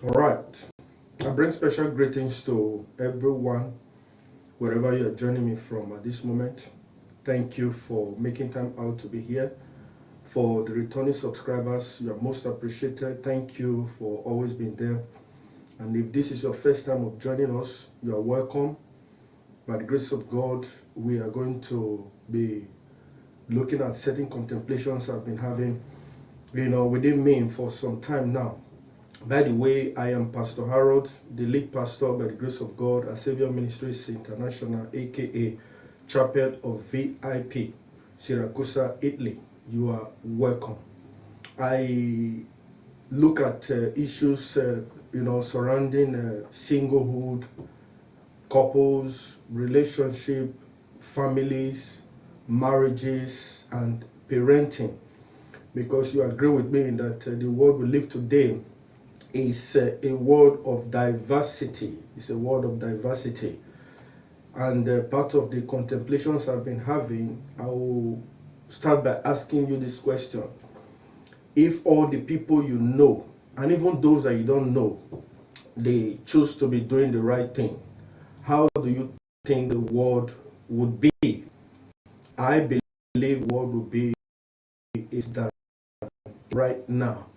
All right. I bring special greetings to everyone, wherever you're joining me from at this moment. Thank you for making time out to be here. For the returning subscribers, you're most appreciated. Thank you for always being there. And if this is your first time of joining us, you are welcome. By the grace of God, we are going to be looking at certain contemplations I've been having, within me for some time now. By the way, I am Pastor Harold, the lead pastor by the grace of God at Savior Ministries International, aka Chapel of VIP, Siracusa, Italy. You are welcome. I look at issues, surrounding singlehood, couples, relationship, families, marriages, and parenting. Because you agree with me that the world we live today is a world of diversity. It's a world of diversity. And part of the contemplations I've been having, I will start by asking you this question. If all the people you know, and even those that you don't know, they choose to be doing the right thing, how do you think the world would be? I believe the world would be is that right now.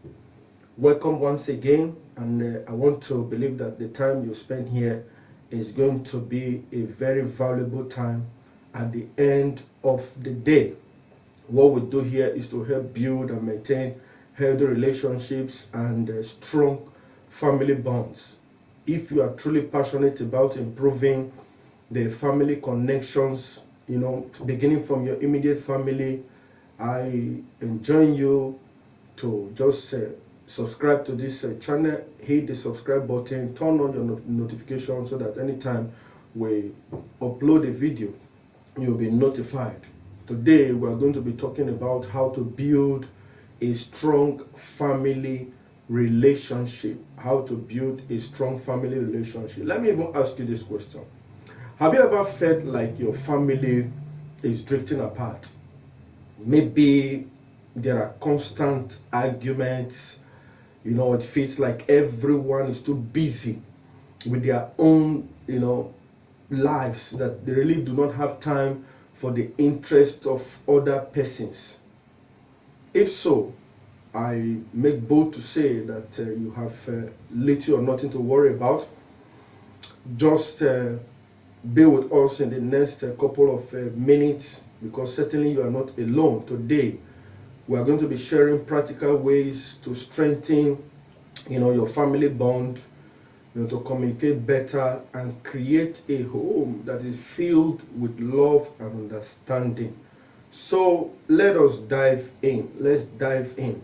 Welcome once again, and I want to believe that the time you spend here is going to be a very valuable time at the end of the day. What we do here is to help build and maintain healthy relationships and strong family bonds. If you are truly passionate about improving the family connections, beginning from your immediate family, I enjoin you to just subscribe to this channel, hit the subscribe button, turn on your notifications so that anytime we upload a video, you'll be notified. Today, we're going to be talking about how to build a strong family relationship. How to build a strong family relationship. Let me even ask you this question. Have you ever felt like your family is drifting apart? Maybe there are constant arguments. It feels like everyone is too busy with their own, lives, that they really do not have time for the interest of other persons. If so, I make bold to say that you have little or nothing to worry about. Just be with us in the next couple of minutes, because certainly you are not alone. Today, we are going to be sharing practical ways to strengthen, your family bond, to communicate better and create a home that is filled with love and understanding. So let us dive in. Let's dive in.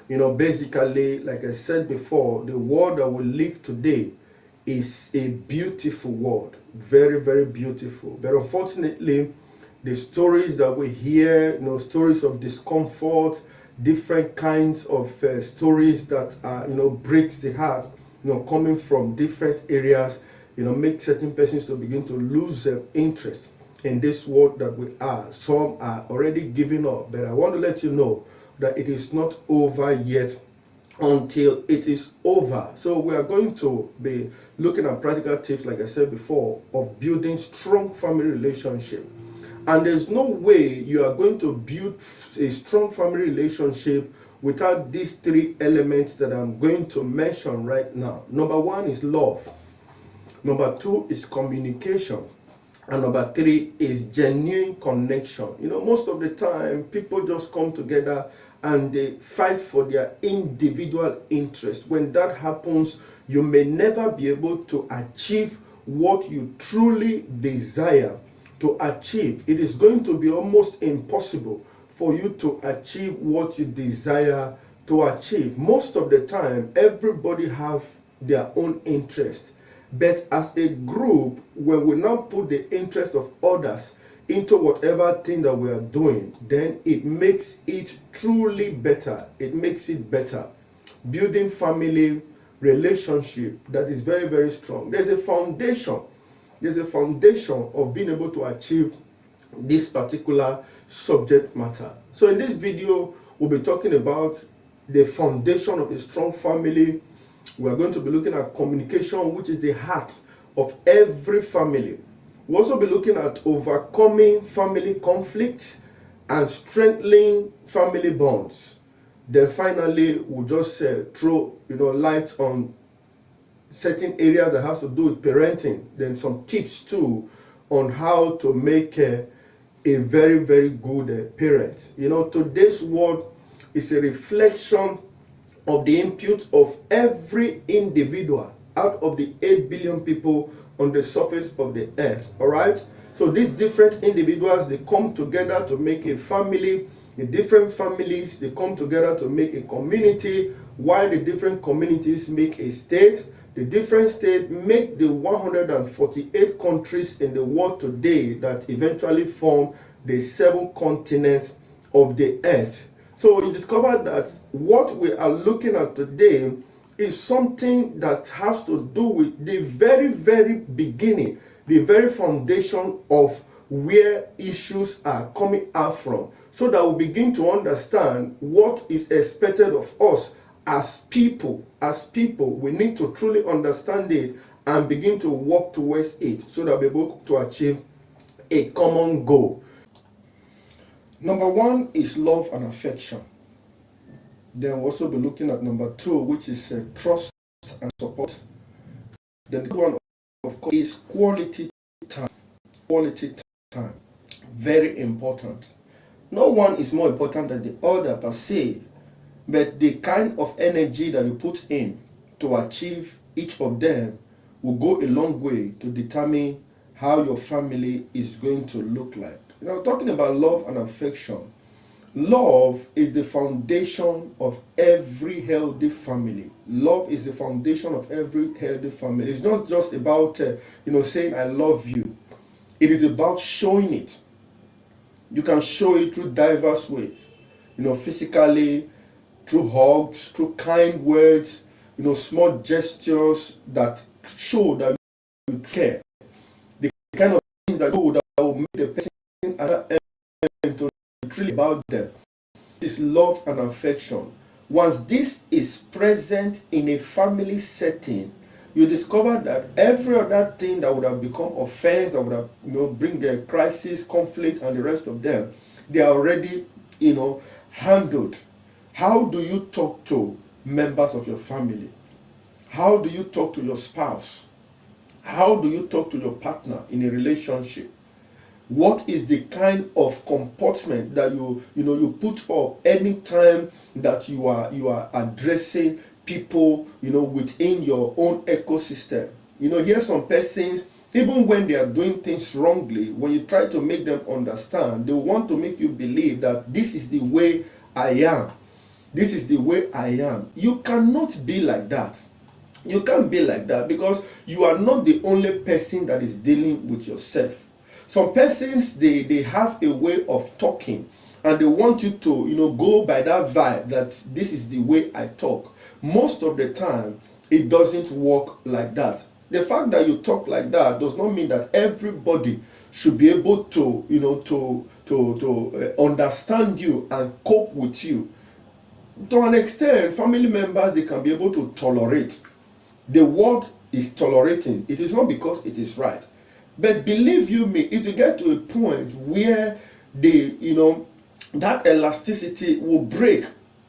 Basically, like I said before, the world that we live today is a beautiful world. Very, very beautiful. But unfortunately, the stories that we hear, stories of discomfort, different kinds of stories that are, breaks the heart, coming from different areas, make certain persons to begin to lose interest in this world that we are. Some are already giving up, but I want to let you know that it is not over yet until it is over. So we are going to be looking at practical tips, like I said before, of building strong family relationship. And there's no way you are going to build a strong family relationship without these three elements that I'm going to mention right now. Number one is love. Number two is communication. And number three is genuine connection. Most of the time, people just come together and they fight for their individual interest. When that happens, you may never be able to achieve what you truly desire to achieve. It is going to be almost impossible for you to achieve what you desire to achieve. Most of the time, everybody have their own interest. But as a group, when we now put the interest of others into whatever thing that we are doing, then it makes it truly better. It makes it better. Building family relationship that is very, very strong. There's a foundation of being able to achieve this particular subject matter. So in this video, we'll be talking about the foundation of a strong family We are going to be looking at communication, which is the heart of every family. We'll also be looking at overcoming family conflicts and strengthening family bonds. Then finally, we'll just throw light on certain areas that has to do with parenting. Then some tips too on how to make a very, very good parent. Today's word is a reflection of the input of every individual out of the 8 billion people on the surface of the earth. All right? So these different individuals, they come together to make a family. The different families, they come together to make a community, while the different communities make a state. The different states make the 148 countries in the world today that eventually form the 7 continents of the earth. So you discover that what we are looking at today is something that has to do with the very, very beginning, the very foundation of where issues are coming out from, so that we begin to understand what is expected of us as people. As people, we need to truly understand it and begin to work towards it so that we're able to achieve a common goal. Number 1 is love and affection. Then we'll also be looking at number 2, which is trust and support. Then the one, of course, is quality time. Quality time. Very important. No one is more important than the other per se, but the kind of energy that you put in to achieve each of them will go a long way to determine how your family is going to look like. Talking about love and affection, love is the foundation of every healthy family. Love is the foundation of every healthy family. It's not just about saying I love you. It is about showing it. You can show it through diverse ways. Physically, through hugs, through kind words, small gestures that show that you care. The kind of things that will make the person to really about them. This is love and affection. Once this is present in a family setting, you discover that every other thing that would have become offense, that would have bring the crisis, conflict, and the rest of them, they are already handled. How do you talk to members of your family? How do you talk to your spouse? How do you talk to your partner in a relationship? What is the kind of comportment that you put up anytime that you are addressing people within your own ecosystem? Here's some persons, even when they are doing things wrongly, when you try to make them understand, they want to make you believe that this is the way I am. This is the way I am. You cannot be like that. You can't be like that, because you are not the only person that is dealing with yourself. Some persons, they have a way of talking, and they want you to go by that vibe that this is the way I talk. Most of the time, it doesn't work like that. The fact that you talk like that does not mean that everybody should be able to understand you and cope with you. To an extent, family members, they can be able to tolerate. The word is tolerating. It is not because it is right. But believe you me, it will get to a point where that elasticity will break.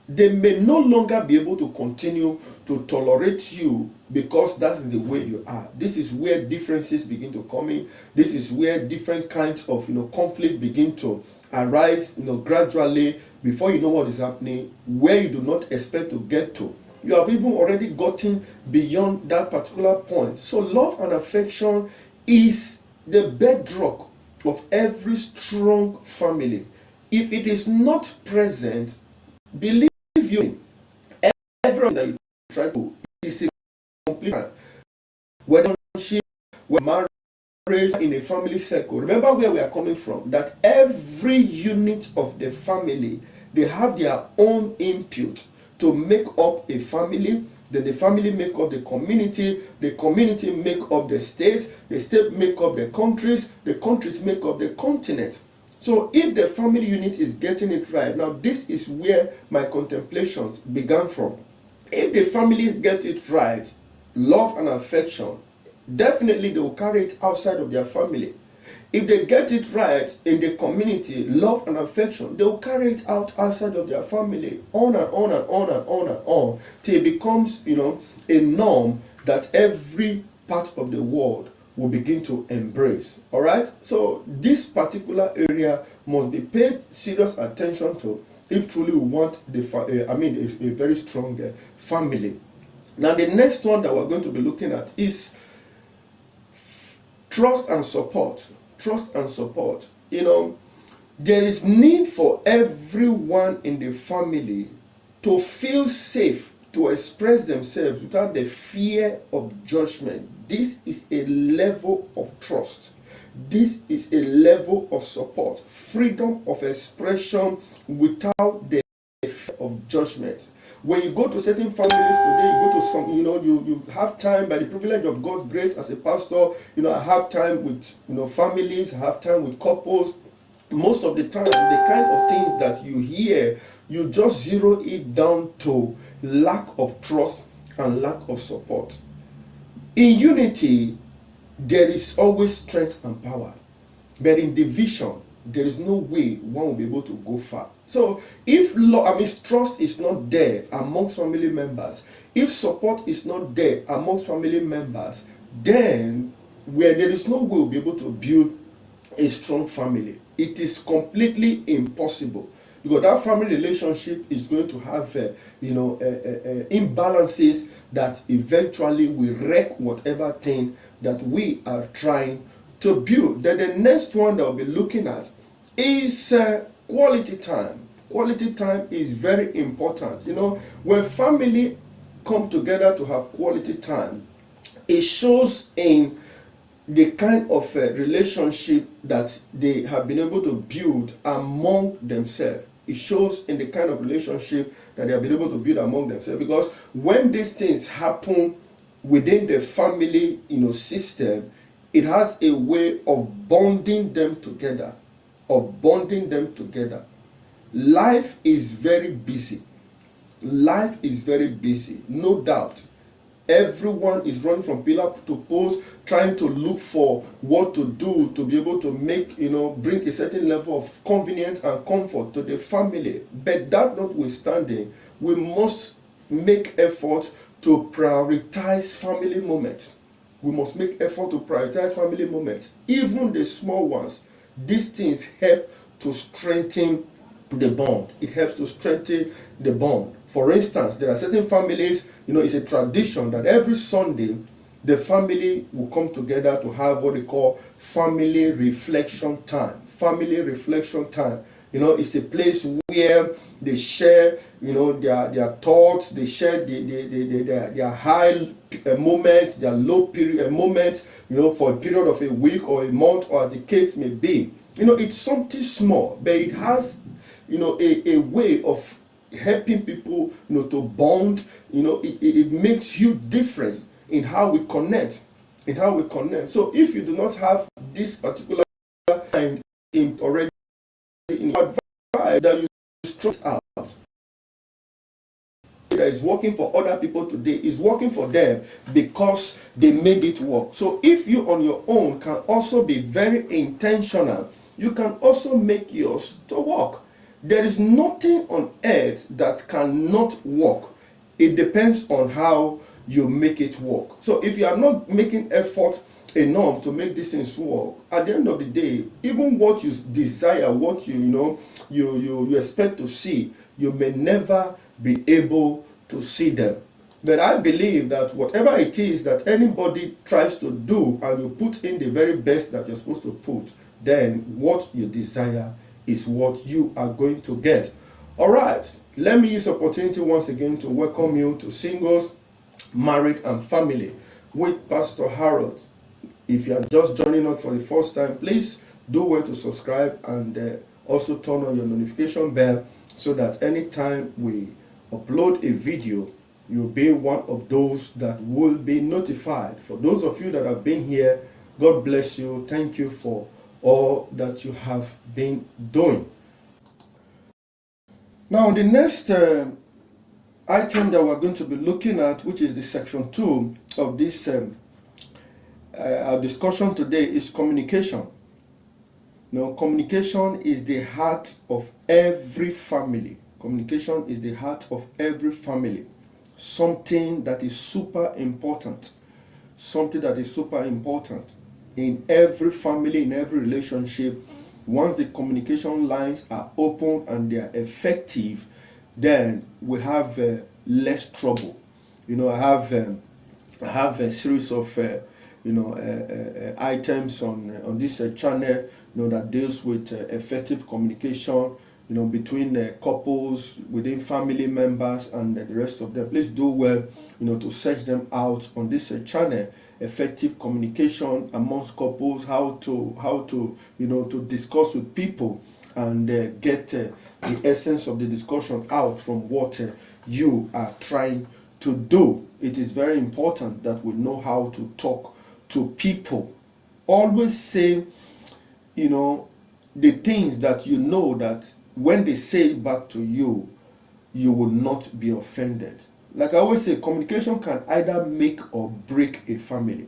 They may no longer be able to continue to tolerate you because that's the way you are. This is where differences begin to come in. This is where different kinds of conflict begin to arise gradually, before you know what is happening, where you do not expect to get to. You have even already gotten beyond that particular point. So love and affection is the bedrock of every strong family. If it is not present, believe you, everything that you try to is a complete, whether marriage, in a family circle. Remember where we are coming from, that every unit of the family, they have their own input to make up a family. Then the family make up the community make up the state make up the countries make up the continent. So if the family unit is getting it right, now this is where my contemplations began from. If the family get it right, love and affection, definitely they will carry it outside of their family. If they get it right in the community, love and affection, they will carry it out outside of their family, on and on and on and on and on, till it becomes, a norm that every part of the world will begin to embrace. All right. So this particular area must be paid serious attention to if truly we want a very strong family. Now the next one that we're going to be looking at is trust and support. Trust and support. There is need for everyone in the family to feel safe to express themselves without the fear of judgment. This is a level of trust. This is a level of support. Freedom of expression without the fear of judgment. When you go to certain families today, you go to some, you have time by the privilege of God's grace as a pastor. I have time with families, I have time with couples. Most of the time, the kind of things that you hear, you just zero it down to lack of trust and lack of support. In unity, there is always strength and power, but in division, there is no way one will be able to go far. So if trust is not there amongst family members, if support is not there amongst family members, then where there is no way we'll be able to build a strong family. It is completely impossible, because that family relationship is going to have imbalances that eventually will wreck whatever thing that we are trying to build. Then the next one that we'll be looking at is quality time. Quality time is very important. When family come together to have quality time, it shows in the kind of relationship that they have been able to build among themselves. It shows in the kind of relationship that they have been able to build among themselves. Because when these things happen within the family, system, it has a way of bonding them together. Life is very busy. No doubt. Everyone is running from pillar to post, trying to look for what to do to be able to bring a certain level of convenience and comfort to the family. But that notwithstanding, we must make effort to prioritize family moments. Even the small ones. These things help to strengthen the bond. It helps to strengthen the bond. For instance, there are certain families, it's a tradition that every Sunday the family will come together to have what they call family reflection time. It's a place where they share, their thoughts, they share their high moments, their low period moments, for a period of a week or a month, or as the case may be. It's something small, but it has, a way of helping people, to bond. It makes huge difference in how we connect. So if you do not have this particular kind in already in your advice, that you stretch out, that is working for other people today is working for them because they made it work. So if you on your own can also be very intentional, you can also make yours to work. There is nothing on earth that cannot work. It depends on how you make it work. So if you are not making effort enough to make these things work, at the end of the day, even what you desire, what you expect to see, you may never be able to see them. But I believe that whatever it is that anybody tries to do, and you put in the very best that you're supposed to put, then what you desire is what you are going to get. All right, let me use the opportunity once again to welcome you to Singles, Married and Family with Pastor Harold. If you are just joining us for the first time, please do well to subscribe and also turn on your notification bell so that anytime we upload a video, you'll be one of those that will be notified. For those of you that have been here, God bless you. Thank you for all that you have been doing. Now, the next item that we're going to be looking at, which is the section 2 of this our discussion today, is communication. Now, communication is the heart of every family. Communication is the heart of every family. Something that is super important. Something that is super important in every family, in every relationship. Once the communication lines are open and they are effective, then we have less trouble. I have a series of items on this channel, that deals with effective communication, between couples, within family members, and the rest of them. Please do well, to search them out on this channel. Effective communication amongst couples, how to to discuss with people and get the essence of the discussion out from what you are trying to do. It is very important that we know how to talk to people. Always say, the things that that when they say it back to you, you will not be offended. Like I always say, communication can either make or break a family.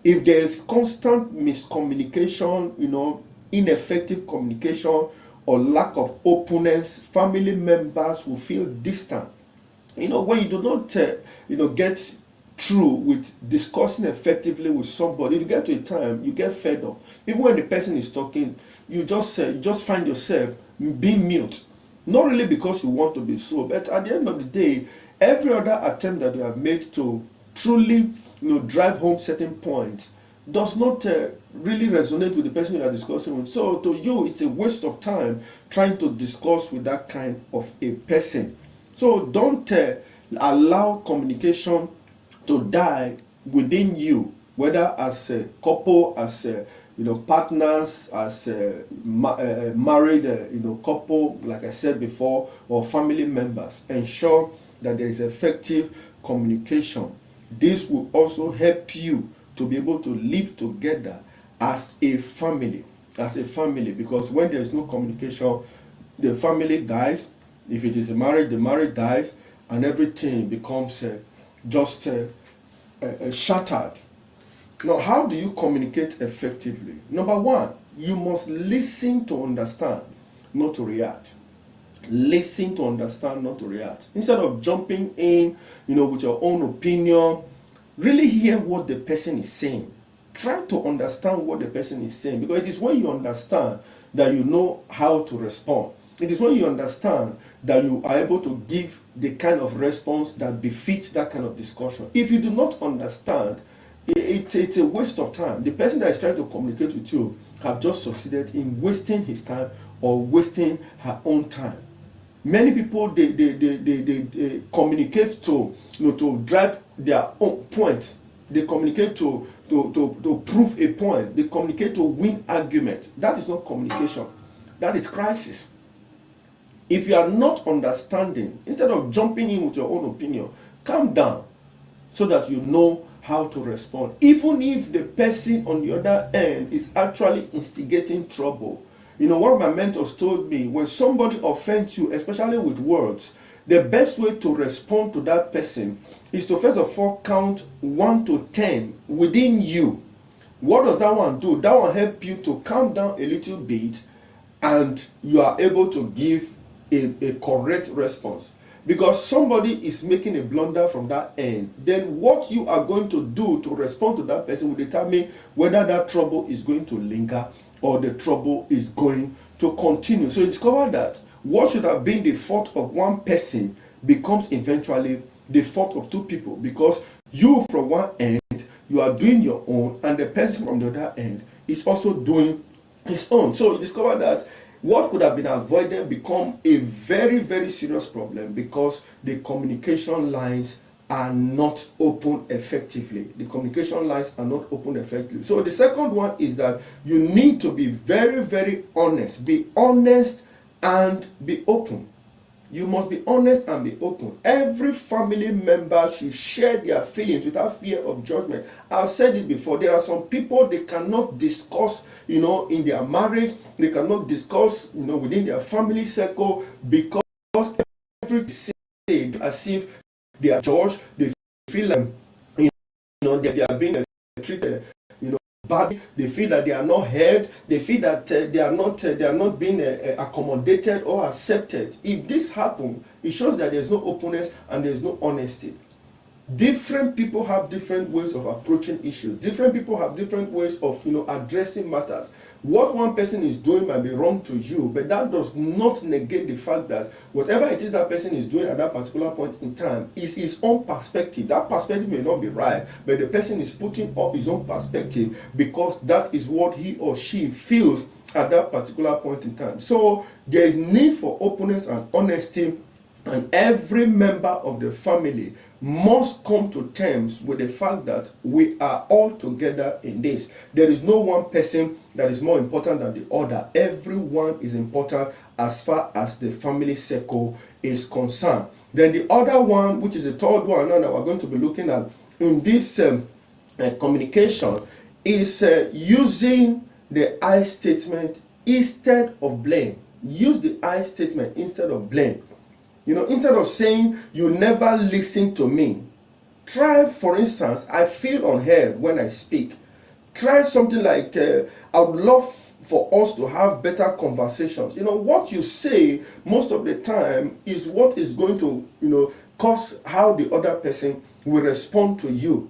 If there is constant miscommunication, ineffective communication, or lack of openness, family members will feel distant. When you do not, get through with discussing effectively with somebody, you get to a time you get fed up. Even when the person is talking, you just find yourself being mute. Not really because you want to be so, but at the end of the day, every other attempt that you have made to truly, drive home certain points does not really resonate with the person you are discussing with. So to you, it's a waste of time trying to discuss with that kind of a person. So don't allow communication to die within you, whether as a couple, as partners, as married couple, like I said before, or family members. Ensure that there is effective communication. This will also help you to be able to live together as a family. Because when there is no communication, the family dies. If it is a marriage, the marriage dies, and everything becomes just shattered. Now, how do you communicate effectively? Number one, you must listen to understand, not to react. Listen to understand, not to react. Instead of jumping in, with your own opinion, really hear what the person is saying. Try to understand what the person is saying, because it is when you understand that you know how to respond. It is when you understand that you are able to give the kind of response that befits that kind of discussion. If you do not understand, it's a waste of time. The person that is trying to communicate with you have just succeeded in wasting his time or wasting her own time. Many people they communicate to drive their own point. They communicate to prove a point. They communicate to win argument. That is not communication. That is crisis. If you are not understanding, instead of jumping in with your own opinion, calm down so that you know how to respond. Even if the person on the other end is actually instigating trouble. One of my mentors told me, when somebody offends you, especially with words, the best way to respond to that person is to first of all count 1 to 10 within you. What does that one do? That one help you to calm down a little bit, and you are able to give a correct response. Because somebody is making a blunder from that end, then what you are going to do to respond to that person will determine whether that trouble is going to linger or the trouble is going to continue. So you discover that what should have been the fault of one person becomes eventually the fault of two people, because you from one end, you are doing your own, and the person from the other end is also doing his own. So you discover that what could have been avoided become a very, very serious problem, because the communication lines are not open effectively. The communication lines are not open effectively. So the second one is that you need to be very, very honest. Be honest and be open. You must be honest and be open. Every family member should share their feelings without fear of judgment. I've said it before. There are some people they cannot discuss, in their marriage. They cannot discuss, within their family circle, because everything as if they are judged. They feel like they are being treated badly. They feel that they are not heard. They feel that they are not being accommodated or accepted. If this happens, it shows that there is no openness and there is no honesty. Different people have different ways of approaching issues. Different people have different ways of addressing matters. What one person is doing might be wrong to you, but that does not negate the fact that whatever it is that person is doing at that particular point in time is his own perspective. That perspective may not be right, but the person is putting up his own perspective because that is what he or she feels at that particular point in time. So there is need for openness and honesty, and every member of the family must come to terms with the fact that we are all together in this. There is no one person that is more important than the other. Everyone is important as far as the family circle is concerned. Then the other one, which is the third one now that we're going to be looking at in this communication, is using the I statement instead of blame. Use the I statement instead of blame. Instead of saying, you never listen to me, try, for instance, I feel unheard when I speak. Try something like, I would love for us to have better conversations. What you say most of the time is what is going to, cause how the other person will respond to you.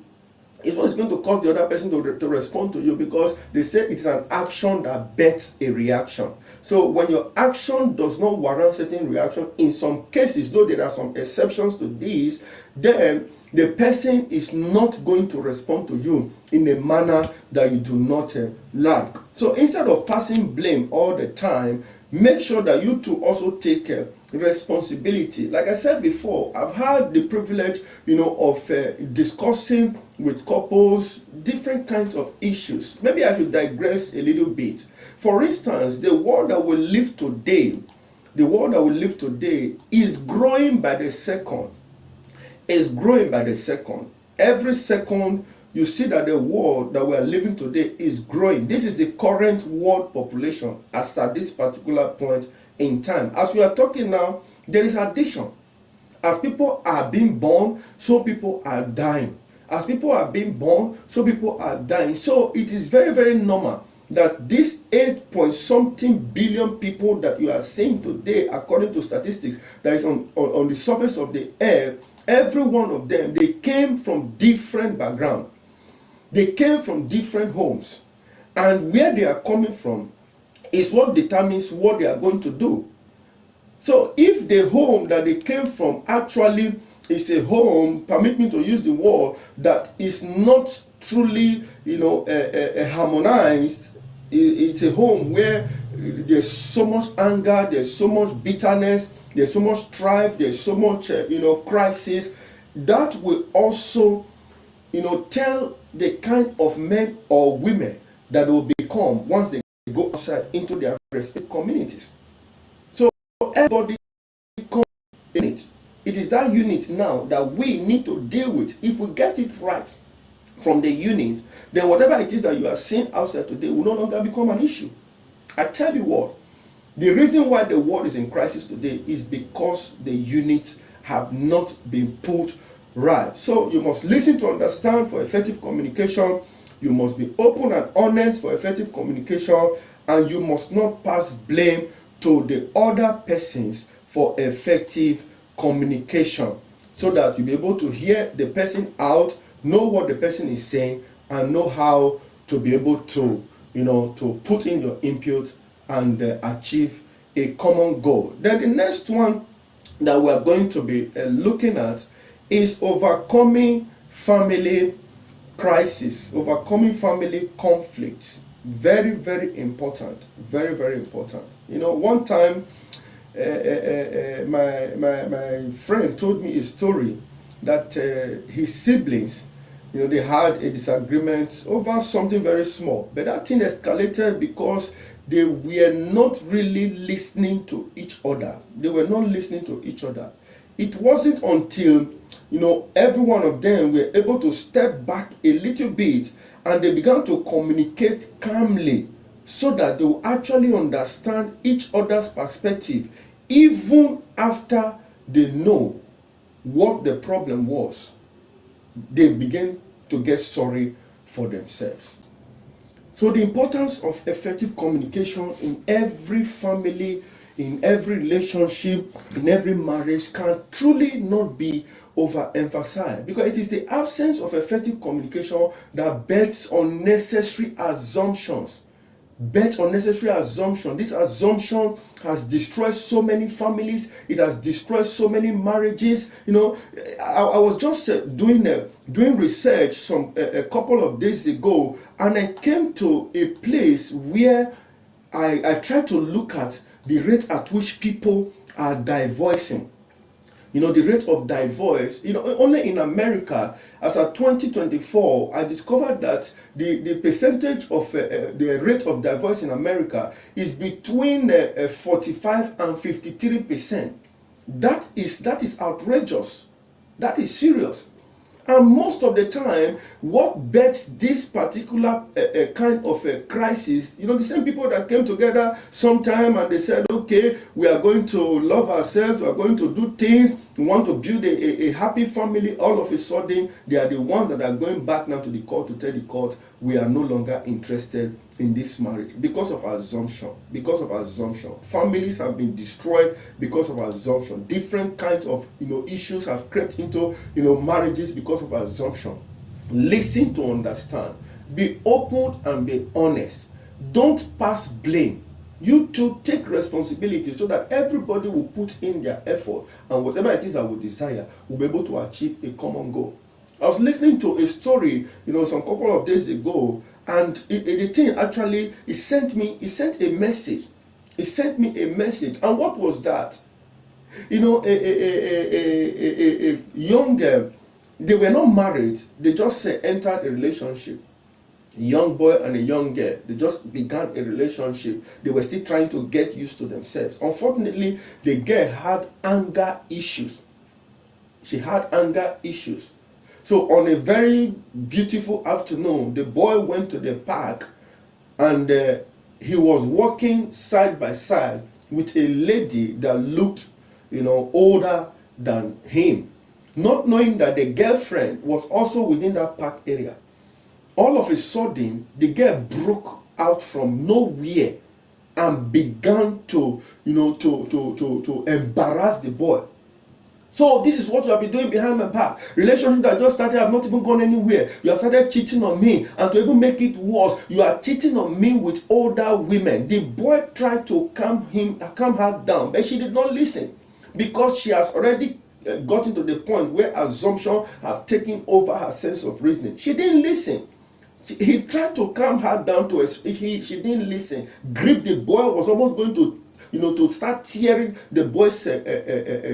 It's what's going to cause the other person to respond to you, because they say it's an action that bets a reaction. So when your action does not warrant certain reaction, in some cases, though there are some exceptions to this, then the person is not going to respond to you in a manner that you do not like. So instead of passing blame all the time, make sure that you too also take responsibility. Like I said before, I've had the privilege, of discussing with couples different kinds of issues. Maybe I should digress a little bit. For instance, the world that we live today is growing by the second. Is growing by the second. Every second, you see that the world that we are living today is growing. This is the current world population as at this particular point in time. As we are talking now, there is addition. As people are being born, so people are dying. As people are being born, so people are dying. So it is very, very normal that this 8 point something billion people that you are seeing today, according to statistics that is on the surface of the earth, every one of them, they came from different backgrounds. They came from different homes. And where they are coming from is what determines what they are going to do. So if the home that they came from actually is a home, permit me to use the word, that is not truly, harmonized, it's a home where there's so much anger, there's so much bitterness, there's so much strife, there's so much, crisis, that will also, tell the kind of men or women that will become once they go outside into their respective communities. So everybody comes in it. It is that unit now that we need to deal with. If we get it right from the unit, then whatever it is that you are seeing outside today will no longer become an issue. I tell you what, the reason why the world is in crisis today is because the units have not been put right. So you must listen to understand for effective communication. You must be open and honest for effective communication, and you must not pass blame to the other persons for effective communication, so that you'll be able to hear the person out, know what the person is saying, and know how to be able to, to put in your input and achieve a common goal. Then the next one that we are going to be looking at is overcoming family crisis, overcoming family conflicts. Very, very important. Very, very important. One time, my friend told me a story that his siblings, they had a disagreement over something very small, but that thing escalated because they were not really listening to each other. They were not listening to each other. It wasn't until, every one of them were able to step back a little bit and they began to communicate calmly, so that they will actually understand each other's perspective, even after they know what the problem was, they began to get sorry for themselves. So the importance of effective communication in every family, in every relationship, in every marriage can truly not be overemphasized, because it is the absence of effective communication that bets unnecessary assumptions. Bet unnecessary assumption. This assumption has destroyed so many families. It has destroyed so many marriages. I was just doing research a couple of days ago, and I came to a place where I tried to look at the rate at which people are divorcing. The rate of divorce, only in America, as of 2024, I discovered that the percentage of the rate of divorce in America is between 45 and 53%. That is outrageous. That is serious. And most of the time, what bets this particular kind of a crisis, the same people that came together sometime and they said, okay, we are going to love ourselves, we are going to do things, we want to build a happy family, all of a sudden, they are the ones that are going back now to the court to tell the court, we are no longer interested in this marriage because of assumption. Families have been destroyed because of assumption. Different kinds of issues have crept into marriages because of assumption. Listen to understand. Be open and be honest. Don't pass blame. You too take responsibility so that everybody will put in their effort, and whatever it is that we desire will be able to achieve a common goal. I was listening to a story, some couple of days ago, and the thing actually, he sent a message. He sent me a message, and what was that? A young girl, they were not married, they just entered a relationship. A young boy and a young girl, they just began a relationship. They were still trying to get used to themselves. Unfortunately, the girl had anger issues. She had anger issues. So on a very beautiful afternoon, the boy went to the park, and he was walking side by side with a lady that looked, older than him, not knowing that the girlfriend was also within that park area. All of a sudden, the girl broke out from nowhere and began to embarrass the boy. So this is what you have been doing behind my back. Relationship that just started have not even gone anywhere. You have started cheating on me, and to even make it worse, you are cheating on me with older women. The boy tried to calm her down, but she did not listen, because she has already gotten to the point where assumption have taken over her sense of reasoning. She didn't listen. He tried to calm her down she didn't listen. Gripped the boy, was almost going to start tearing the boy's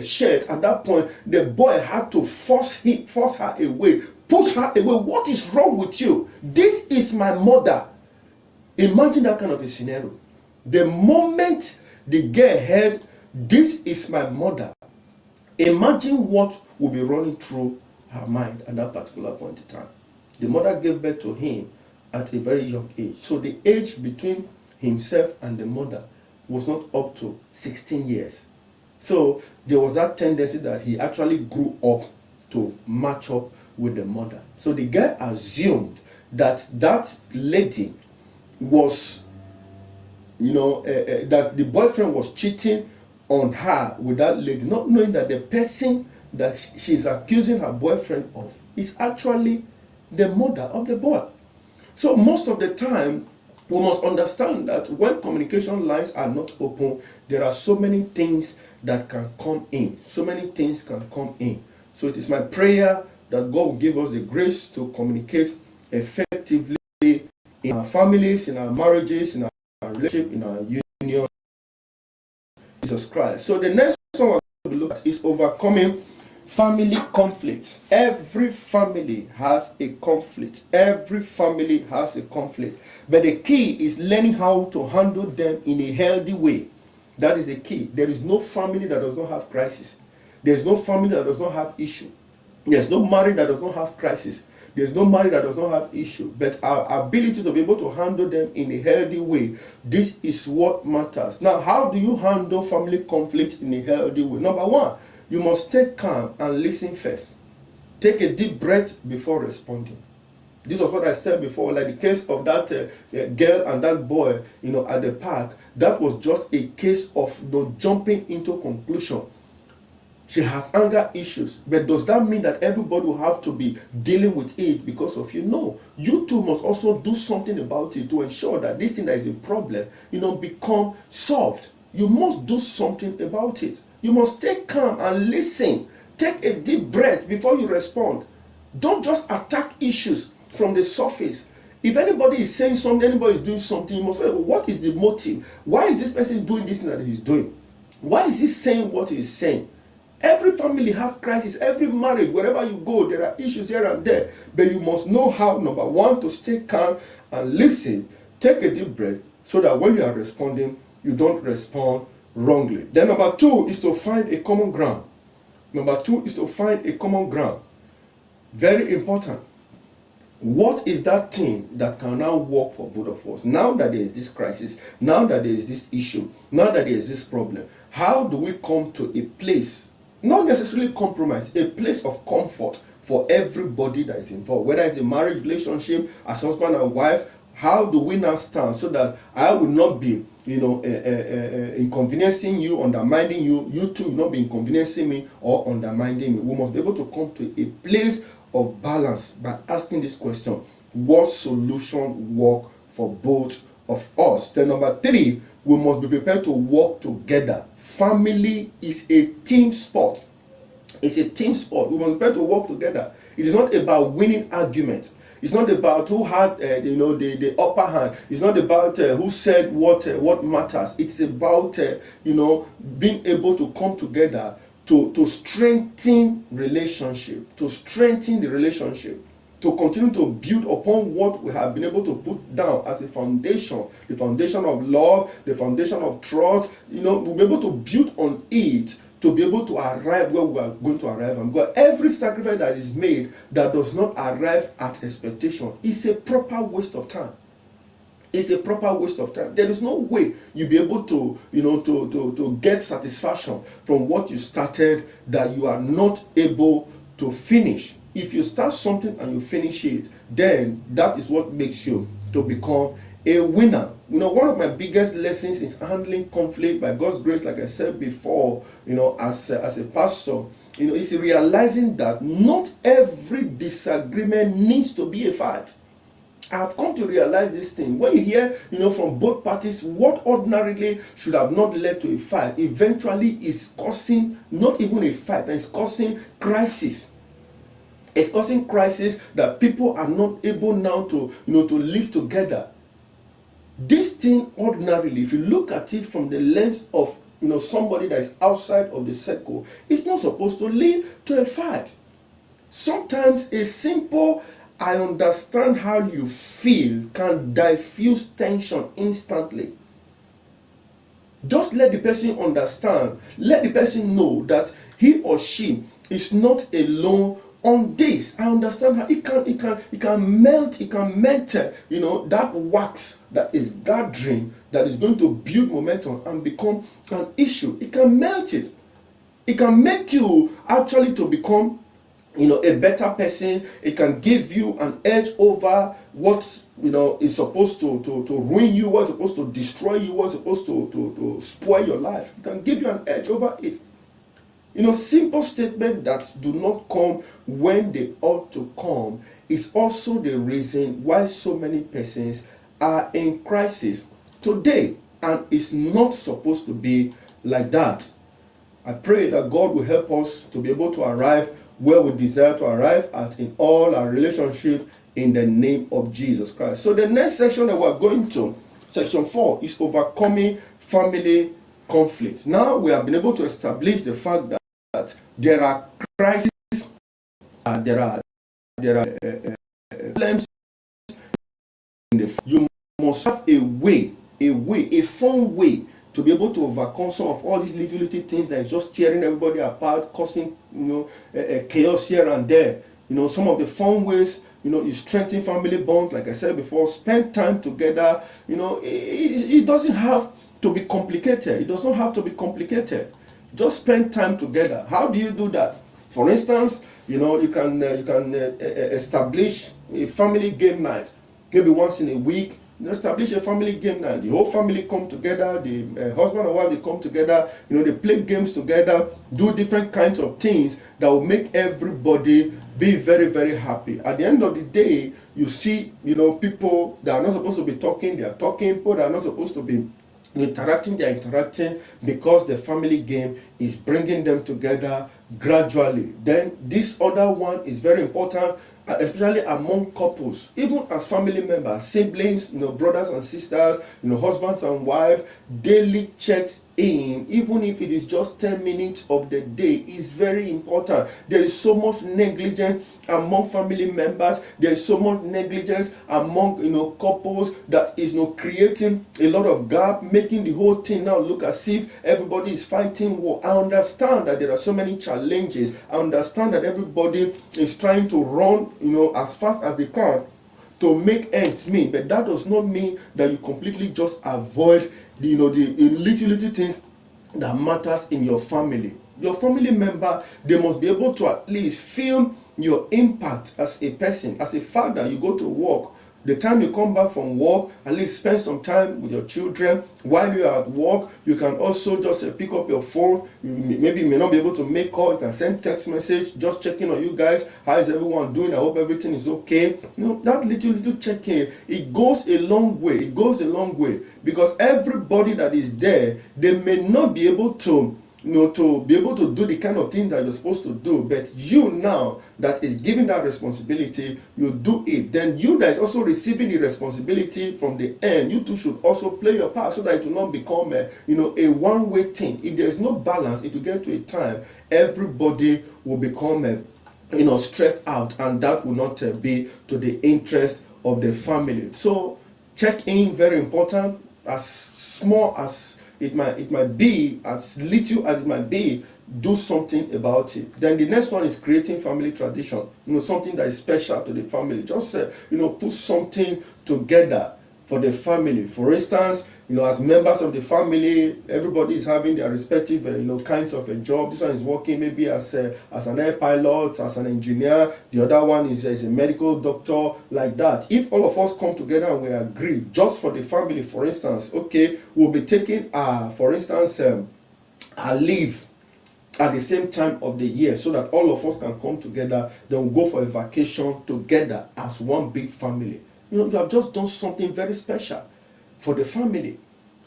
shirt. At that point, the boy had to force her away, push her away. What is wrong with you? This is my mother. Imagine that kind of a scenario. The moment the girl heard, this is my mother, imagine what will be running through her mind at that particular point in time. The mother gave birth to him at a very young age. So the age between himself and the mother was not up to 16 years. So there was that tendency that he actually grew up to match up with the mother. So the guy assumed that lady was, that the boyfriend was cheating on her with that lady, not knowing that the person that she's accusing her boyfriend of is actually the mother of the boy. So most of the time, we must understand that when communication lines are not open, there are so many things that can come in. So many things can come in. So it is my prayer that God will give us the grace to communicate effectively in our families, in our marriages, in our relationship, in our union. Jesus Christ. So the next one we're going to look at is overcoming family conflicts. Every family has a conflict. Every family has a conflict. But the key is learning how to handle them in a healthy way. That is the key. There is no family that does not have crisis. There is no family that does not have issue. There's no marriage that does not have crisis. There's no marriage that does not have issue. But our ability to be able to handle them in a healthy way, this is what matters. Now, how do you handle family conflict in a healthy way? Number one, You must stay calm and listen first. Take a deep breath before responding. This was what I said before, like the case of that girl and that boy, at the park. That was just a case of jumping into conclusion. She has anger issues, but does that mean that everybody will have to be dealing with it because of you? No. You too must also do something about it to ensure that this thing that is a problem, become solved. You must do something about it. You must stay calm and listen. Take a deep breath before you respond. Don't just attack issues from the surface. If anybody is saying something, anybody is doing something, you must say, what is the motive? Why is this person doing this thing that he's doing? Why is he saying what he is saying? Every family have crisis. Every marriage, wherever you go, there are issues here and there. But you must know how, number one, to stay calm and listen. Take a deep breath so that when you are responding, you don't respond wrongly. Then number two is to find a common ground. Number two is to find a common ground. Very important. What is that thing that can now work for both of us? Now that there is this crisis, now that there is this issue, now that there is this problem, how do we come to a place, not necessarily compromise, a place of comfort for everybody that is involved? Whether it's a marriage relationship, as husband and wife, how do we now stand so that I will not be, inconveniencing you, undermining you, you too will not be inconveniencing me or undermining me? We must be able to come to a place of balance by asking this question: what solution work for both of us? Then number three, we must be prepared to work together. Family is a team sport. It's a team sport. We must be prepared to work together. It is not about winning arguments. It's not about who had the upper hand. It's not about who said what matters. It's about being able to come together to strengthen relationship, to strengthen the relationship, to continue to build upon what we have been able to put down as a foundation, the foundation of love, the foundation of trust. We'll be able to build on it to be able to arrive where we are going to arrive. And because every sacrifice that is made that does not arrive at expectation is a proper waste of time. It's a proper waste of time. There is no way you'll be able to, to get satisfaction from what you started that you are not able to finish. If you start something and you finish it, then that is what makes you to become a winner. One of my biggest lessons is handling conflict by God's grace, like I said before, as a pastor, is realizing that not every disagreement needs to be a fight. I've come to realize this thing. When you hear, from both parties, what ordinarily should have not led to a fight, eventually is causing not even a fight, and it's causing crisis. It's causing crisis that people are not able now to, to live together. This thing ordinarily, if you look at it from the lens of, somebody that is outside of the circle, it's not supposed to lead to a fight. Sometimes a simple "I understand how you feel" can diffuse tension instantly. Just let the person understand. Let the person know that he or she is not alone on this. I understand how it can melt, that wax that is gathering, that is going to build momentum and become an issue. It can melt it. It can make you actually to become a better person. It can give you an edge over what is supposed to ruin you, what's supposed to destroy you, what's supposed to spoil your life. It can give you an edge over it. Simple statements that do not come when they ought to come is also the reason why so many persons are in crisis today, and it's not supposed to be like that. I pray that God will help us to be able to arrive where we desire to arrive at in all our relationship in the name of Jesus Christ. So the next section that we're going to, section 4, is overcoming family conflict. Now we have been able to establish the fact that there are crises, there are problems in the. You must have a fun way to be able to overcome some of all these little things that is just tearing everybody apart, causing chaos here and there. Some of the fun ways is strengthen family bonds. Like I said before, spend time together. It doesn't have to be complicated. It does not have to be complicated. Just spend time together. How do you do that? For instance, you can establish a family game night, maybe once in a week. Establish a family game night. The whole family come together. The husband and wife, they come together. They play games together, do different kinds of things that will make everybody be very, very happy. At the end of the day, you see, people that are not supposed to be talking, they are talking. People that are not supposed to be interacting, they are interacting, because the family game is bringing them together gradually. Then this other one is very important, especially among couples, even as family members, siblings, brothers and sisters, husbands and wife. Daily checks in, even if it is just 10 minutes of the day, is very important. There is so much negligence among family members. There is so much negligence among couples that is creating a lot of gap, making the whole thing now look as if everybody is fighting war. I understand that there are so many challenges. I understand that everybody is trying to run as fast as they can to make ends meet, but that does not mean that you completely just avoid the little things that matters in your family. Your family member, they must be able to at least feel your impact as a person. As a father, you go to work. The time you come back from work, at least spend some time with your children. While you are at work, you can also just pick up your phone. Maybe you may not be able to make call. You can send text message, just checking on you guys. How is everyone doing? I hope everything is okay. That little check-in, it goes a long way. It goes a long way, because everybody that is there, they may not be able to to be able to do the kind of thing that you're supposed to do, but you now that is given that responsibility, you do it. Then you that is also receiving the responsibility from the end, you too should also play your part, so that it will not become a one-way thing. If there is no balance, it will get to a time everybody will become stressed out, and that will not be to the interest of the family. So check in, very important. As small as it might be, as little as it might be, do something about it. Then the next one is creating family tradition. Something that is special to the family. Just put something together for the family. For instance, as members of the family, everybody is having their respective kinds of a job. This one is working maybe as an air pilot, as an engineer. The other one is as a medical doctor, like that. If all of us come together and we agree, just for the family, for instance, okay, we'll be taking for instance, a leave at the same time of the year, so that all of us can come together. Then we'll go for a vacation together as one big family. You have just done something very special for the family.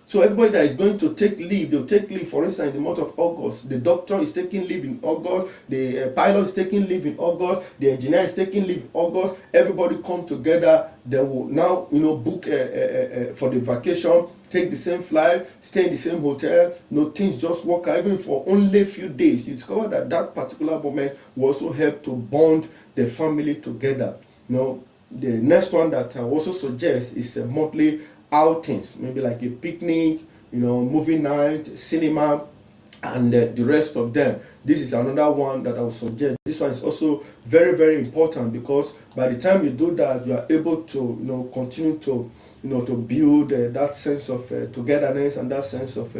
So everybody that is going to take leave, they'll take leave, for instance, in the month of August. The doctor is taking leave in August. The pilot is taking leave in August. The engineer is taking leave in August. Everybody come together. They will now, book for the vacation, take the same flight, stay in the same hotel. Things just work out. Even for only a few days, you discover that particular moment will also help to bond the family together. The next one that I also suggest is monthly outings, maybe like a picnic, movie night, cinema, and the rest of them. This is another one that I would suggest. This one is also very, very important, because by the time you do that, you are able to continue to to build that sense of togetherness and that sense of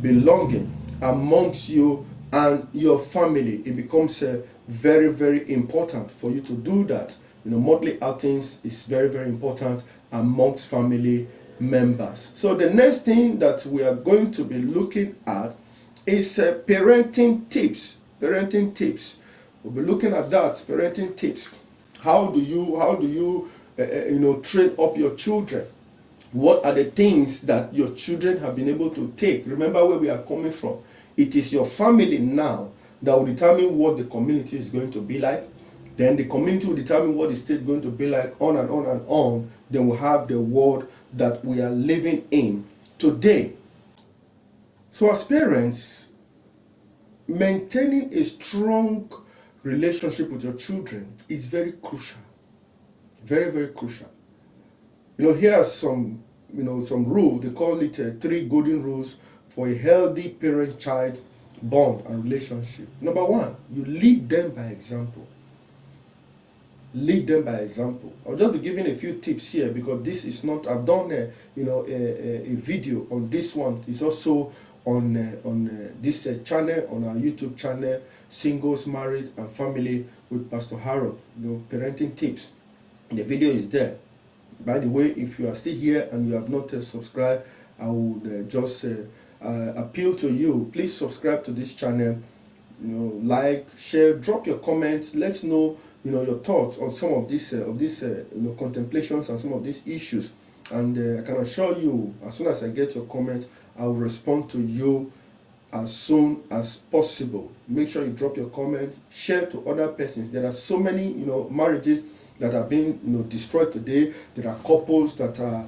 belonging amongst you and your family. It becomes very, very important for you to do that. Monthly outings is very, very important amongst family members. So the next thing that we are going to be looking at is parenting tips. Parenting tips. We'll be looking at that. Parenting tips. How do you train up your children? What are the things that your children have been able to take? Remember where we are coming from. It is your family now that will determine what the community is going to be like. Then the community will determine what the state is going to be like, on and on and on. Then we'll have the world that we are living in today. So as parents, maintaining a strong relationship with your children is very crucial. Very, very crucial. Here are some rules. They call it 3 golden rules for a healthy parent-child bond and relationship. Number 1, you lead them by example. Lead them by example. I'll just be giving a few tips here, because this is not, I've done a video on this one. It's also on this channel, on our YouTube channel, Singles, Married and Family with Pastor Harold, parenting tips. The video is there. By the way, if you are still here and you have not subscribed, I would just appeal to you, please subscribe to this channel, like, share, drop your comments, let's know your thoughts on some of these contemplations and some of these issues. And I can assure you, as soon as I get your comment, I will respond to you as soon as possible. Make sure you drop your comment, share to other persons. There are so many marriages that are being destroyed today. There are couples that are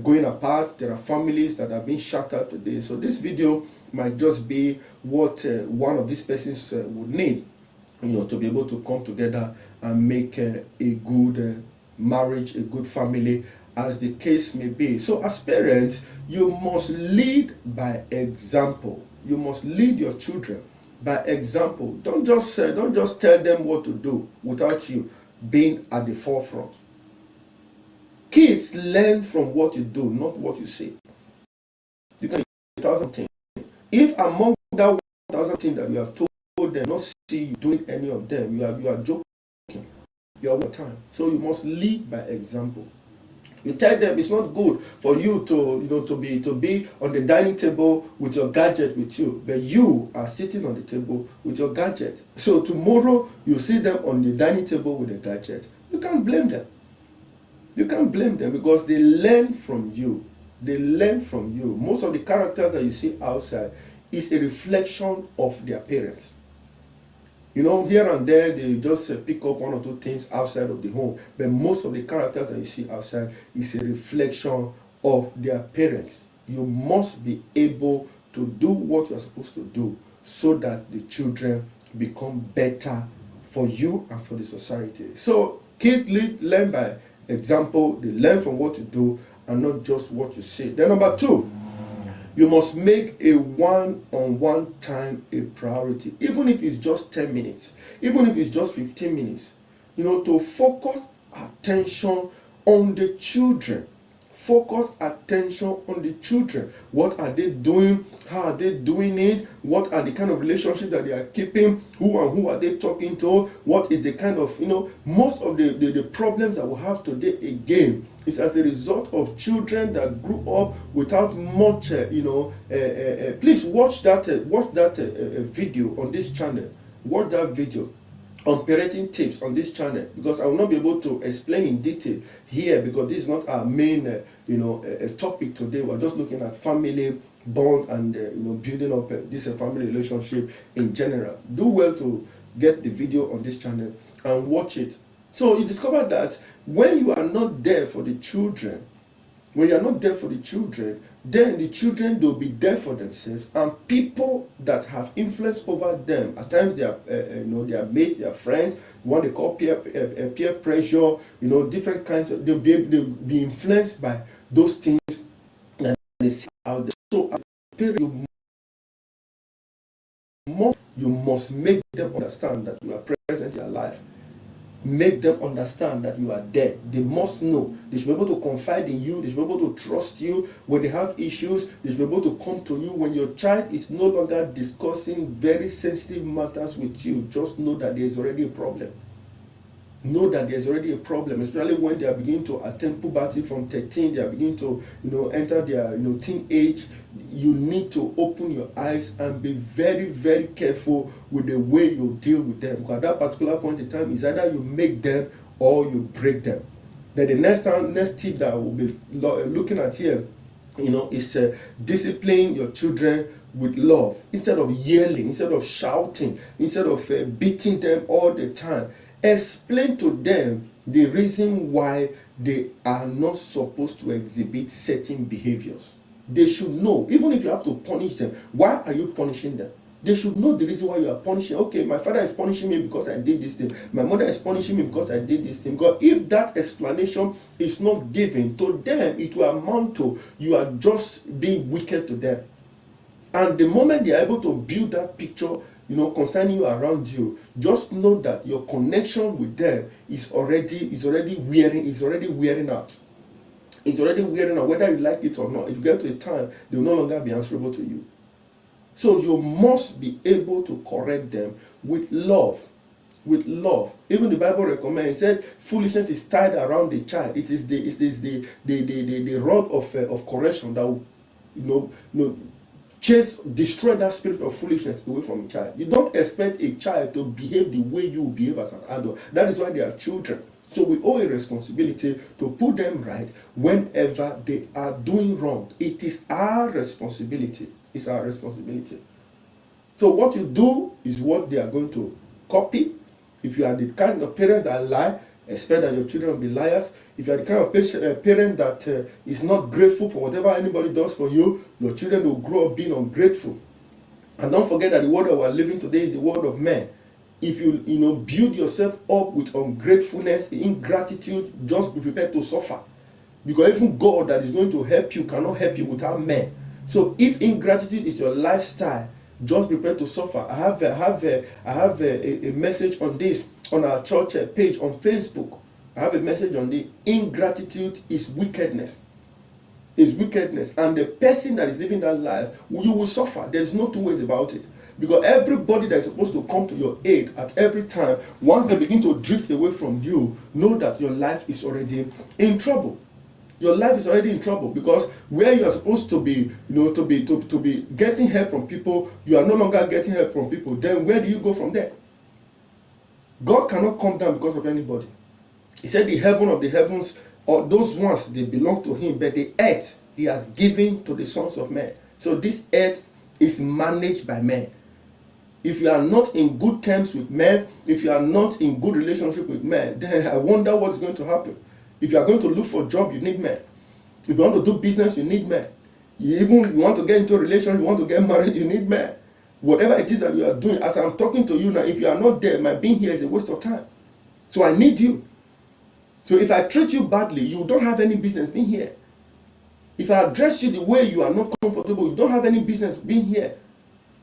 going apart. There are families that are being shattered today. So this video might just be what one of these persons would need, to be able to come together and make a good marriage, a good family, as the case may be. So as parents, you must lead by example. You must lead your children by example. Don't just tell them what to do without you being at the forefront. Kids learn from what you do, not what you say. You can do 1,000 things. If among that 1,000 things that you have told them, not see you doing any of them, you are joking. You are wasting time. So you must lead by example. You tell them it's not good for you to be on the dining table with your gadget with you, but you are sitting on the table with your gadget. So tomorrow you see them on the dining table with a gadget. You can't blame them. You can't blame them because they learn from you. They learn from you. Most of the characters that you see outside is a reflection of their parents. Here and there, they just pick up one or two things outside of the home. But most of the characters that you see outside is a reflection of their parents. You must be able to do what you are supposed to do so that the children become better for you and for the society. So kids learn by example. They learn from what you do and not just what you say. Then number 2, you must make a one-on-one time a priority, even if it's just 10 minutes, even if it's just 15 minutes, to focus attention on the children. Focus attention on the children. What are they doing? How are they doing it? What are the kind of relationship that they are keeping? Who are they talking to? What is the kind of, most of the problems that we have today again is as a result of children that grew up without much, please watch that video on this channel. Watch that video on parenting tips on this channel, because I will not be able to explain in detail here because this is not our main topic today. We're just looking at family bond and building up this family relationship in general. Do well to get the video on this channel and watch it. So you discover that when you are not there for the children, then the children will be there for themselves, and people that have influence over them, at times they are their mates, their friends, what they call peer pressure, different kinds of, they'll be influenced by those things that they see out there. So as a parent, you must make them understand that you are present in their life. Make them understand that you are there. They must know. They should be able to confide in you. They should be able to trust you when they have issues. They should be able to come to you when your child is no longer discussing very sensitive matters with you. Just know that there is already a problem. Know that there's already a problem, especially when they are beginning to attain puberty from 13, they are beginning to enter their teenage. You need to open your eyes and be very, very careful with the way you deal with them, because at that particular point in time, is either you make them or you break them. Then the next tip that we'll be looking at here, is discipline your children with love, instead of yelling, instead of shouting, instead of beating them all the time. Explain to them the reason why they are not supposed to exhibit certain behaviors. They should know, even if you have to punish them, why are you punishing them? They should know the reason why you are punishing. Okay, my father is punishing me because I did this thing. My mother is punishing me because I did this thing. God, if that explanation is not given to them, it will amount to you are just being wicked to them. And the moment they are able to build that picture, concerning you around you, just know that your connection with them is already wearing out. It's already wearing out, whether you like it or not. If you get to a time, they will no longer be answerable to you. So you must be able to correct them with love. With love. Even the Bible recommends, it said foolishness is tied around the child. It is the rod of correction that will destroy that spirit of foolishness away from a child. You don't expect a child to behave the way you behave as an adult. That is why they are children. So we owe a responsibility to put them right whenever they are doing wrong. It is our responsibility. It's our responsibility. So what you do is what they are going to copy. If you are the kind of parents that lie, expect that your children will be liars. If you are the kind of parent that is not grateful for whatever anybody does for you, your children will grow up being ungrateful. And don't forget that the world that we are living today is the world of men. If you build yourself up with ungratefulness, ingratitude, just be prepared to suffer. Because even God that is going to help you cannot help you without men. So if ingratitude is your lifestyle, just prepare to suffer. I have a message on this on our church page on Facebook. I have a message on the ingratitude is wickedness. Is wickedness. And the person that is living that life, you will suffer. There's no two ways about it. Because everybody that is supposed to come to your aid at every time, once they begin to drift away from you, know that your life is already in trouble. Your life is already in trouble, because where you are supposed to be, to be getting help from people, you are no longer getting help from people. Then where do you go from there? God cannot come down because of anybody. He said the heaven of the heavens, or those ones, they belong to him, but the earth he has given to the sons of men. So this earth is managed by men. If you are not in good terms with men, if you are not in good relationship with men, then I wonder what's going to happen. If you are going to look for a job, you need men. If you want to do business, you need men. You want to get into a relationship, you want to get married, you need men. Whatever it is that you are doing, as I'm talking to you now, if you are not there, my being here is a waste of time. So I need you. So if I treat you badly, you don't have any business being here. If I address you the way you are not comfortable, you don't have any business being here.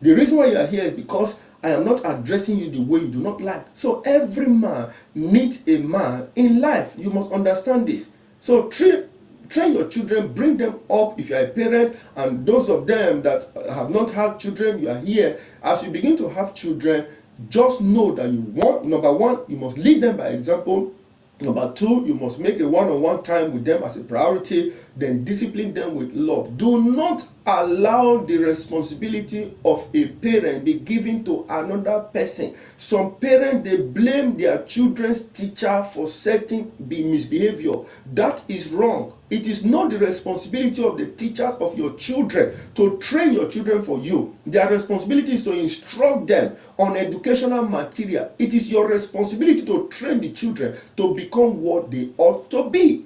The reason why you are here is because I am not addressing you the way you do not like. So every man needs a man in life. You must understand this. So train your children, bring them up if you are a parent, and those of them that have not had children, you are here. As you begin to have children, just know that number one, you must lead them by example. Number two, you must make a one-on-one time with them as a priority, then discipline them with love. Do not allow the responsibility of a parent be given to another person. Some parents, they blame their children's teacher for certain misbehavior. That is wrong. It is not the responsibility of the teachers of your children to train your children for you. Their responsibility is to instruct them on educational material. It is your responsibility to train the children to become what they ought to be.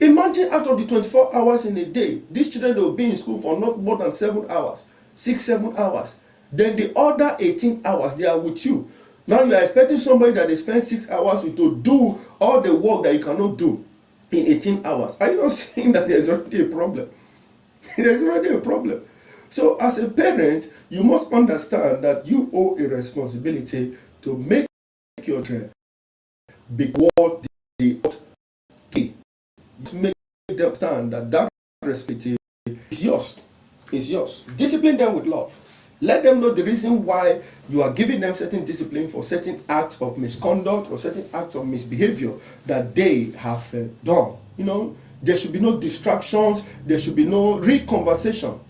Imagine out of the 24 hours in a day, these children will be in school for not more than 7 hours, 7 hours. Then the other 18 hours, they are with you. Now you are expecting somebody that they spend 6 hours with to do all the work that you cannot do in 18 hours. Are you not seeing that there's already a problem? There's already a problem. So as a parent, you must understand that you owe a responsibility to make your children be what they ought to be. Make them understand that responsibility is yours. It's yours. Discipline them with love. Let them know the reason why you are giving them certain discipline for certain acts of misconduct or certain acts of misbehavior that they have done. There should be no distractions. There should be no conversation.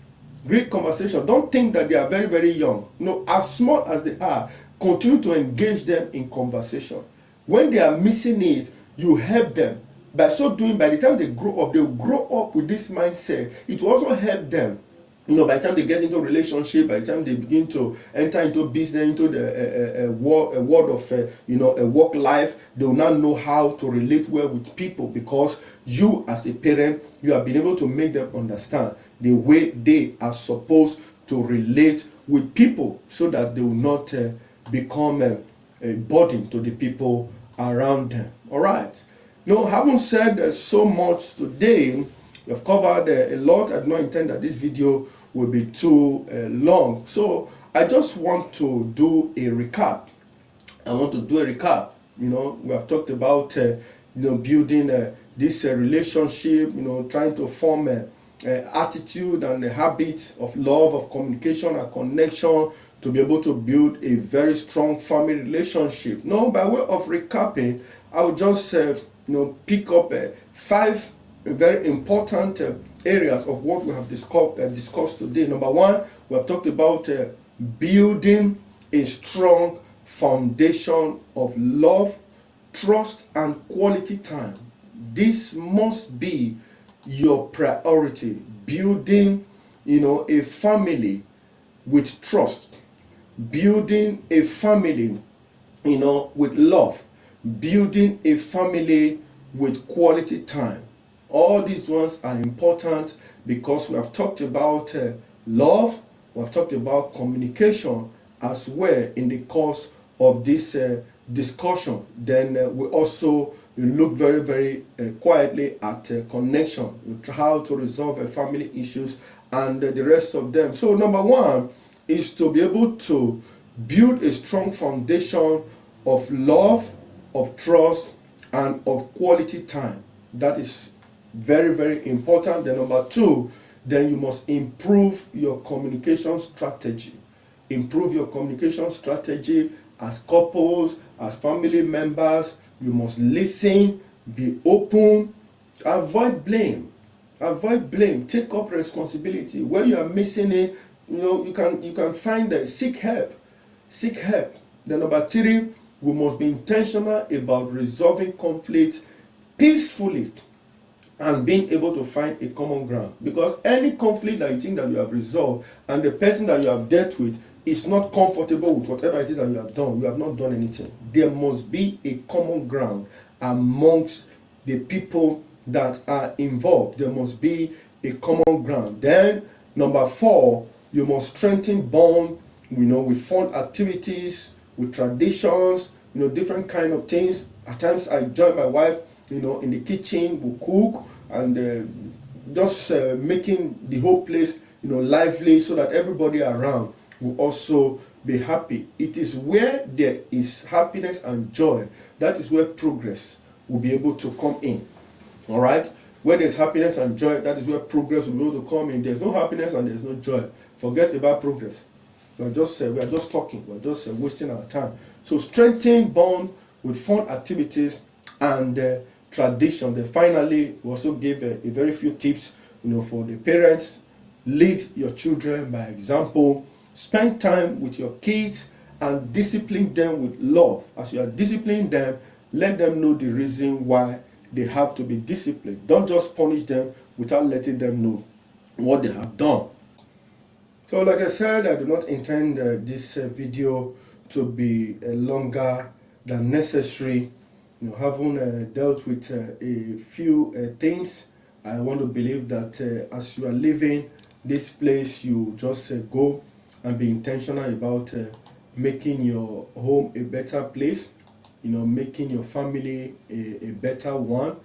Conversation. Don't think that they are very, very young. As small as they are, continue to engage them in conversation. When they are missing it, you help them. By so doing, by the time they grow up, they will grow up with this mindset. It will also help them. By the time they get into a relationship, by the time they begin to enter into business, into the world of a work life, they will now know how to relate well with people, because you, as a parent, you have been able to make them understand the way they are supposed to relate with people, so that they will not become a burden to the people around them. All right. Having said so much today, we have covered a lot. I do not intend that this video will be too long. So I just want to do a recap. We have talked about building this relationship, trying to form attitude and a habit of love, of communication and connection, to be able to build a very strong family relationship. Now, by way of recapping, I will just pick up 5 very important areas of what we have discussed today. Number 1, we have talked about building a strong foundation of love, trust, and quality time. This must be your priority. Building, a family with trust, building a family, with love, building a family with quality time. All these ones are important because we have talked about love, we have talked about communication as well in the course of this discussion. Then we also look very, very quietly at connection, how to resolve family issues and the rest of them. So number 1 is to be able to build a strong foundation of love, of trust, and of quality time. That is very, very important. Then number 2, then you must improve your communication strategy. Improve your communication strategy as couples, as family members. You must listen, be open, avoid blame. Avoid blame. Take up responsibility. Where you are missing it, you can find that. Seek help. Seek help. Then number 3, we must be intentional about resolving conflicts peacefully and being able to find a common ground. Because any conflict that you think that you have resolved and the person that you have dealt with is not comfortable with whatever it is that you have done, you have not done anything. There must be a common ground amongst the people that are involved. There must be a common ground. Then number 4, you must strengthen bond, with fun activities, with traditions, different kind of things. At times I join my wife, in the kitchen, we cook and just making the whole place, lively, so that everybody around will also be happy. It is where there is happiness and joy, that is where progress will be able to come in. All right? Where there's happiness and joy, that is where progress will be able to come in. There's no happiness and there's no joy, forget about progress. We are just talking. We are just wasting our time. So strengthen bond with fun activities and tradition. Then finally, we also give a very few tips, for the parents. Lead your children by example. Spend time with your kids and discipline them with love. As you are disciplining them, let them know the reason why they have to be disciplined. Don't just punish them without letting them know what they have done. So like I said, I do not intend this video to be longer than necessary. Having dealt with a few things, I want to believe that as you are leaving this place, you just go and be intentional about making your home a better place, making your family a better one.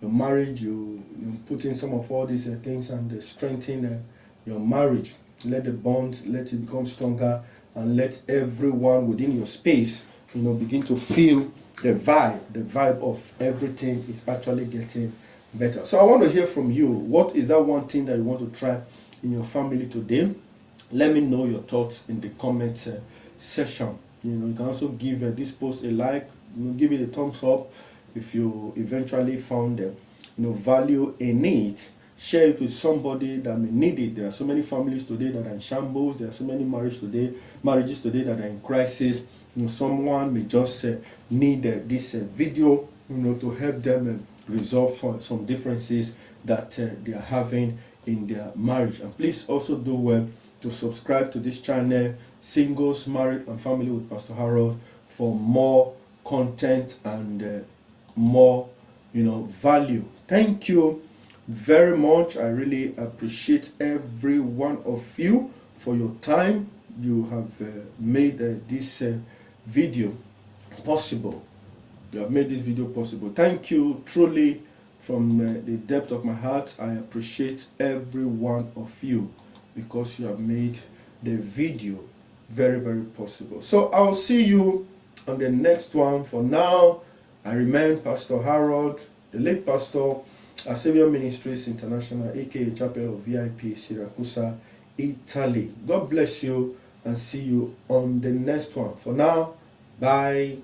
Your marriage, you put in some of all these things and strengthen your marriage. Let the bond, let it become stronger, and let everyone within your space, begin to feel the vibe of everything is actually getting better. So I want to hear from you. What is that one thing that you want to try in your family today? Let me know your thoughts in the comment section. You can also give this post a like, give it a thumbs up if you eventually found value in it. Share it with somebody that may need it. There are so many families today that are in shambles. There are so many marriages today that are in crisis. Someone may just need this video, to help them resolve some differences that they are having in their marriage. And please also do well to subscribe to this channel, Singles, Married and Family with Pastor Harold, for more content and more value. Thank you very much. I really appreciate every one of you for your time. You have made this video possible. You have made this video possible. Thank you truly from the depth of my heart. I appreciate every one of you because you have made the video very, very possible. So I'll see you on the next one. For now, I remain Pastor Harold, the late pastor at Savior Ministries International, aka Chapel of VIP, Siracusa, Italy. God bless you and see you on the next one. For now, bye.